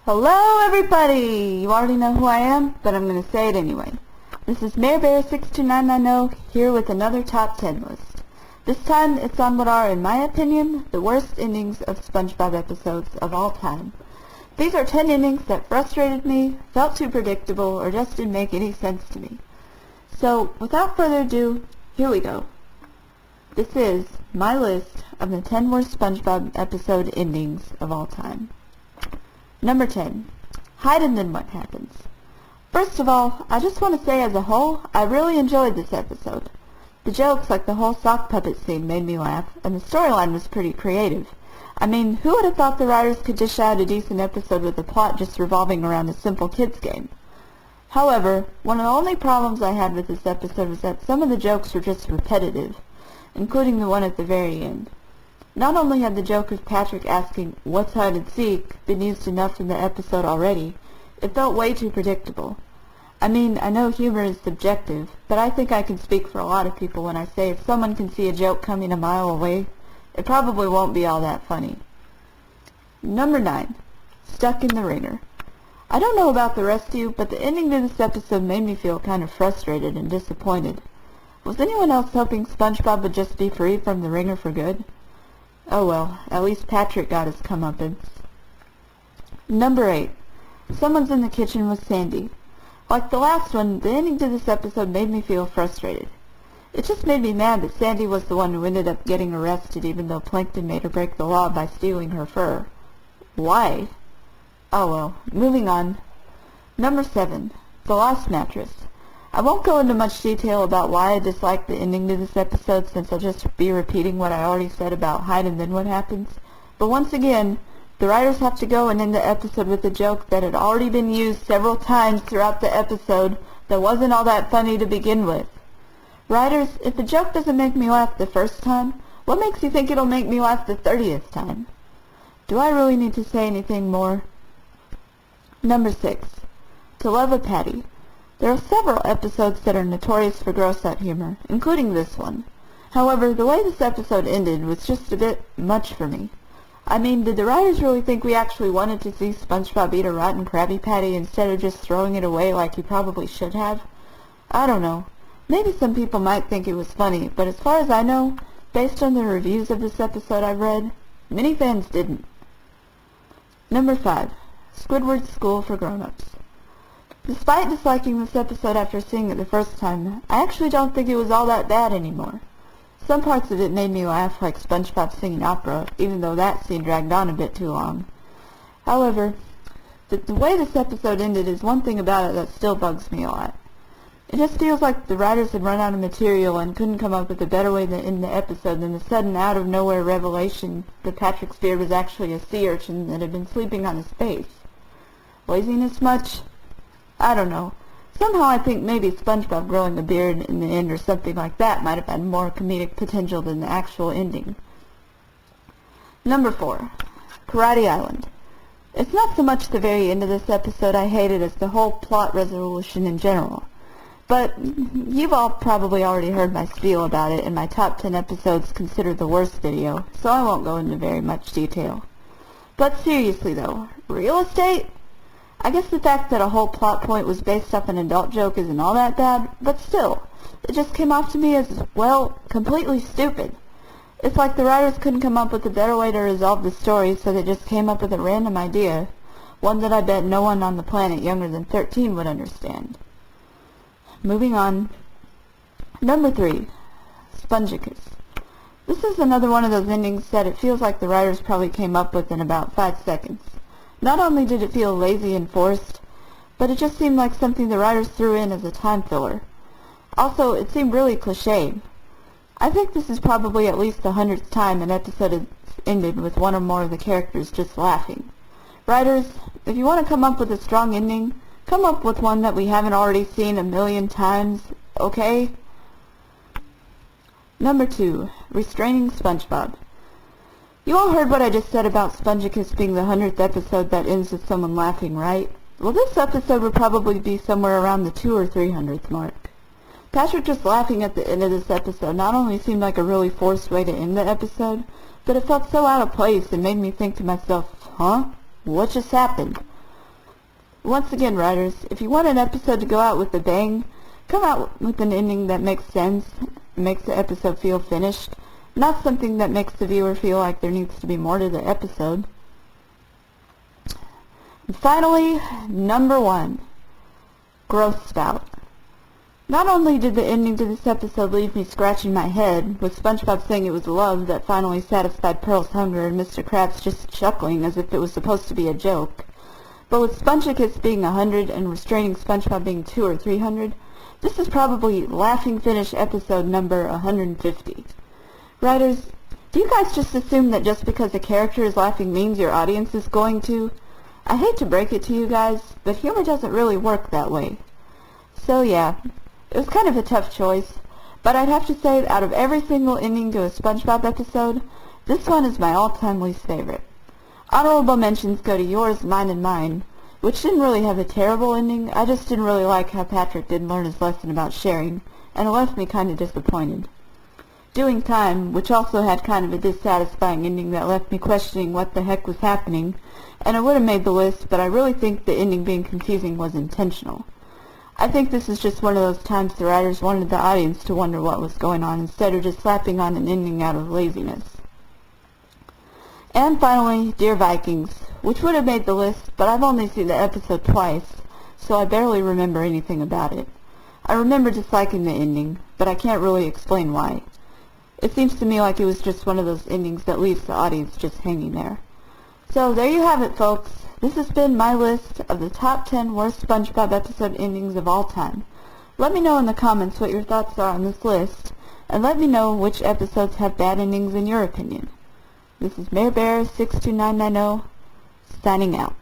Hello everybody! You already know who I am, but I'm going to say it anyway. This is MareBear62990 here with another top 10 list. This time it's on what are, in my opinion, the worst endings of SpongeBob episodes of all time. These are 10 endings that frustrated me, felt too predictable, or just didn't make any sense to me. So, without further ado, here we go. This is my list of the 10 worst SpongeBob episode endings of all time. Number 10. Hide and Then What Happens. First of all, I just want to say as a whole, I really enjoyed this episode. The jokes, like the whole sock puppet scene, made me laugh, and the storyline was pretty creative. I mean, who would have thought the writers could dish out a decent episode with the plot just revolving around a simple kids game? However, one of the only problems I had with this episode was that some of the jokes were just repetitive, including the one at the very end. Not only had the joke of Patrick asking, "What's hide and seek?" been used enough in the episode already, it felt way too predictable. I mean, I know humor is subjective, but I think I can speak for a lot of people when I say if someone can see a joke coming a mile away, it probably won't be all that funny. Number 9. Stuck in the Ringer. I don't know about the rest of you, but the ending to this episode made me feel kind of frustrated and disappointed. Was anyone else hoping SpongeBob would just be free from the ringer for good? Oh well, at least Patrick got his comeuppance. Number 8. Someone's in the kitchen with Sandy. Like the last one, the ending to this episode made me feel frustrated. It just made me mad that Sandy was the one who ended up getting arrested even though Plankton made her break the law by stealing her fur. Why? Oh well, moving on. Number 7. The Lost Mattress. I won't go into much detail about why I disliked the ending to this episode since I'll just be repeating what I already said about Hide and Then What Happens. But once again, the writers have to go and end the episode with a joke that had already been used several times throughout the episode that wasn't all that funny to begin with. Writers, if a joke doesn't make me laugh the first time, what makes you think it'll make me laugh the 30th time? Do I really need to say anything more? Number 6. To Love a Patty. There are several episodes that are notorious for gross-out humor, including this one. However, the way this episode ended was just a bit much for me. I mean, did the writers really think we actually wanted to see SpongeBob eat a rotten Krabby Patty instead of just throwing it away like he probably should have? I don't know. Maybe some people might think it was funny, but as far as I know, based on the reviews of this episode I've read, many fans didn't. Number 5. Squidwards School for Grownups. Despite disliking this episode after seeing it the first time, I actually don't think it was all that bad anymore. Some parts of it made me laugh, like SpongeBob singing opera, even though that scene dragged on a bit too long. However, the way this episode ended is one thing about it that still bugs me a lot. It just feels like the writers had run out of material and couldn't come up with a better way to end the episode than the sudden out-of-nowhere revelation that Patrick's beard was actually a sea urchin that had been sleeping on his face. Laziness much? I don't know. Somehow I think maybe SpongeBob growing a beard in the end or something like that might have had more comedic potential than the actual ending. Number 4. Karate Island. It's not so much the very end of this episode I hated as the whole plot resolution in general. But you've all probably already heard my spiel about it in my top 10 episodes considered the worst video, so I won't go into very much detail. But seriously though, real estate? I guess the fact that a whole plot point was based off an adult joke isn't all that bad, but still, it just came off to me as, well, completely stupid. It's like the writers couldn't come up with a better way to resolve the story, so they just came up with a random idea, one that I bet no one on the planet younger than 13 would understand. Moving on. Number 3. Spongicus. This is another one of those endings that it feels like the writers probably came up with in about 5 seconds. Not only did it feel lazy and forced, but it just seemed like something the writers threw in as a time filler. Also, it seemed really cliched. I think this is probably at least the 100th time an episode has ended with one or more of the characters just laughing. Writers, if you want to come up with a strong ending, come up with one that we haven't already seen a million times, okay? Number 2. Restraining SpongeBob. You all heard what I just said about Spongicus being the 100th episode that ends with someone laughing, right? Well, this episode would probably be somewhere around the 200th or 300th mark. Patrick just laughing at the end of this episode not only seemed like a really forced way to end the episode, but it felt so out of place and made me think to myself, huh? What just happened? Once again, writers, if you want an episode to go out with a bang, come out with an ending that makes sense, makes the episode feel finished, not something that makes the viewer feel like there needs to be more to the episode. And finally, number 1, grossed out. Not only did the ending to this episode leave me scratching my head, with SpongeBob saying it was love that finally satisfied Pearl's hunger and Mr. Krabs just chuckling as if it was supposed to be a joke, but with Spongekiss being 100 and Restraining SpongeBob being 200 or 300, this is probably laughing finish episode number 150. Writers, do you guys just assume that just because a character is laughing means your audience is going to? I hate to break it to you guys, but humor doesn't really work that way. So yeah, it was kind of a tough choice, but I'd have to say that out of every single ending to a SpongeBob episode, this one is my all-time least favorite. Honorable mentions go to yours, mine, and mine, which didn't really have a terrible ending. I just didn't really like how Patrick didn't learn his lesson about sharing, and it left me kind of disappointed. Doing Time, which also had kind of a dissatisfying ending that left me questioning what the heck was happening, and it would have made the list, but I really think the ending being confusing was intentional. I think this is just one of those times the writers wanted the audience to wonder what was going on instead of just slapping on an ending out of laziness. And finally, Dear Vikings, which would have made the list, but I've only seen the episode twice, so I barely remember anything about it. I remember disliking the ending, but I can't really explain why. It seems to me like it was just one of those endings that leaves the audience just hanging there. So there you have it, folks. This has been my list of the top 10 worst SpongeBob episode endings of all time. Let me know in the comments what your thoughts are on this list, and let me know which episodes have bad endings in your opinion. This is Mayor Bear 62990, signing out.